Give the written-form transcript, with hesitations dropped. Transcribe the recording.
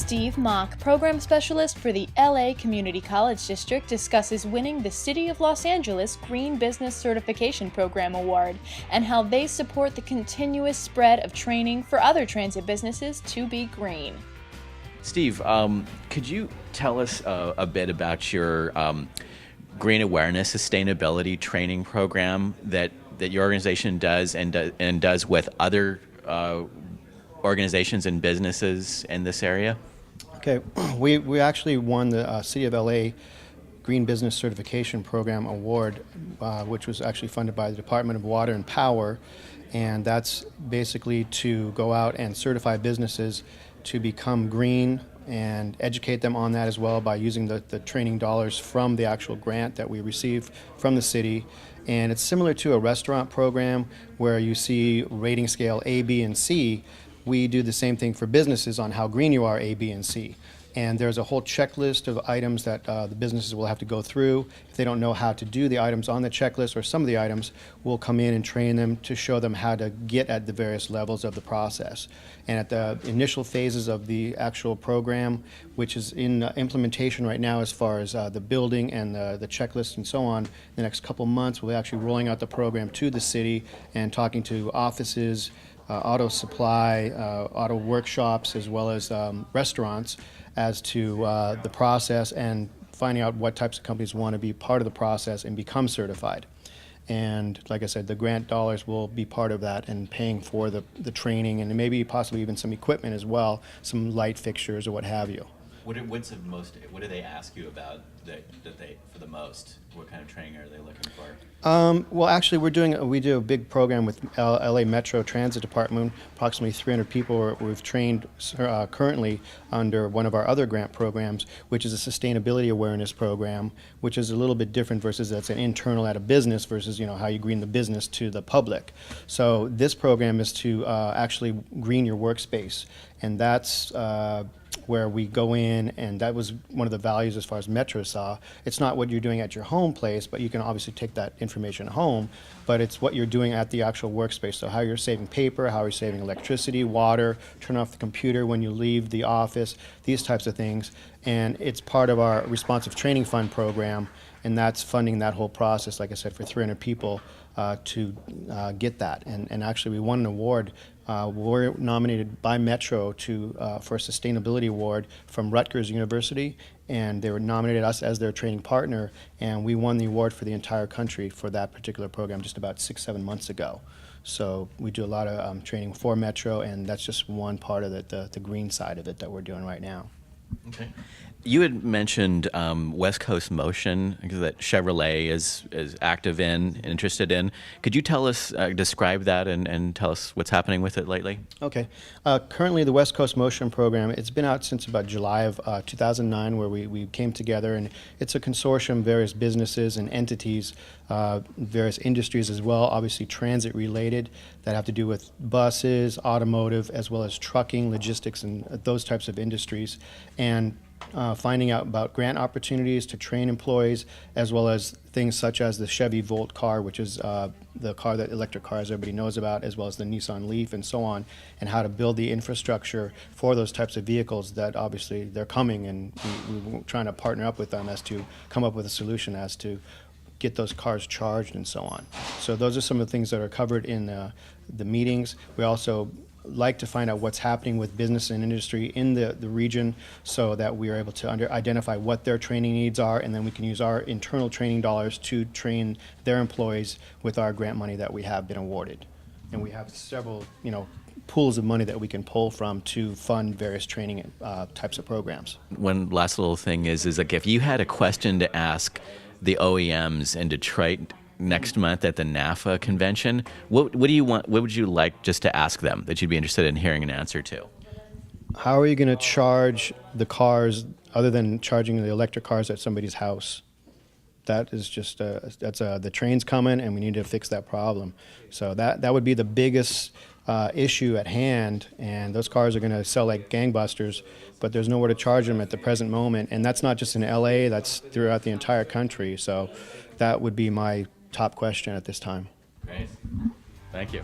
Steve Moch, Program Specialist for the LA Community College District, discusses winning the City of Los Angeles Green Business Certification Program Award and how they support the continuous spread of training for other transit businesses to be green. Steve, could you tell us a bit about your green awareness sustainability training program that your organization does and does with other organizations and businesses in this area? Okay, we actually won the City of LA Green Business Certification Program Award, which was actually funded by the Department of Water and Power, and that's basically to go out and certify businesses to become green and educate them on that as well by using the training dollars from the actual grant that we received from the city. And it's similar to a restaurant program where you see rating scale A, B, and C. We do the same thing for businesses on how green you are, A, B, and C. And there's a whole checklist of items that the businesses will have to go through. If they don't know how to do the items on the checklist or some of the items, we'll come in and train them to show them how to get at the various levels of the process. And at the initial phases of the actual program, which is in implementation right now as far as the building and the checklist and so on, the next couple months we'll be actually rolling out the program to the city and talking to offices, auto supply, auto workshops, as well as restaurants as to the process and finding out what types of companies want to be part of the process and become certified. And like I said, the grant dollars will be part of that and paying for the training and maybe possibly even some equipment as well, some light fixtures or what have you. What do they ask you about for the most? What kind of training are they looking for? Well, actually, we do a big program with LA Metro Transit Department. Approximately 300 people we've trained currently under one of our other grant programs, which is a sustainability awareness program, which is a little bit different versus that's an internal at a business versus how you green the business to the public. So this program is to actually green your workspace, and that's where we go in, and that was one of the values as far as Metro saw. It's not what you're doing at your home place, but you can obviously take that information home, but it's what you're doing at the actual workspace. So how you're saving paper, how you're saving electricity, water, turn off the computer when you leave the office, these types of things. And it's part of our Responsive Training Fund program, and that's funding that whole process, like I said, for 300 people to get that. And actually we won an award. We're nominated by Metro for a sustainability award from Rutgers University, and they nominated us as their training partner, and we won the award for the entire country for that particular program just about 6-7 months ago. So we do a lot of training for Metro, and that's just one part of it, the green side of it that we're doing right now. Okay. You had mentioned West Coast Motion that Chevrolet is active in, interested in. Could you tell us, describe that and tell us what's happening with it lately? Okay. Currently, the West Coast Motion program, it's been out since about July of 2009, where we came together, and it's a consortium, various businesses and entities, various industries as well, obviously transit related, that have to do with buses, automotive, as well as trucking, logistics, and those types of industries. And finding out about grant opportunities to train employees, as well as things such as the Chevy Volt car, which is the electric cars everybody knows about, as well as the Nissan Leaf and so on, and how to build the infrastructure for those types of vehicles that obviously they're coming, and we're trying to partner up with them as to come up with a solution as to get those cars charged and so on. So those are some of the things that are covered in the meetings. We also like to find out what's happening with business and industry in the region so that we are able to identify what their training needs are, and then we can use our internal training dollars to train their employees with our grant money that we have been awarded. And we have several pools of money that we can pull from to fund various training types of programs. One last little thing is like if you had a question to ask the OEMs in Detroit next month at the NAFA convention, what do you want? What would you like just to ask them that you'd be interested in hearing an answer to? How are you going to charge the cars other than charging the electric cars at somebody's house? That is just the train's coming, and we need to fix that problem. So that would be the biggest issue at hand, and those cars are going to sell like gangbusters, but there's nowhere to charge them at the present moment, and that's not just in LA, that's throughout the entire country. So that would be my top question at this time. Great. Thank you.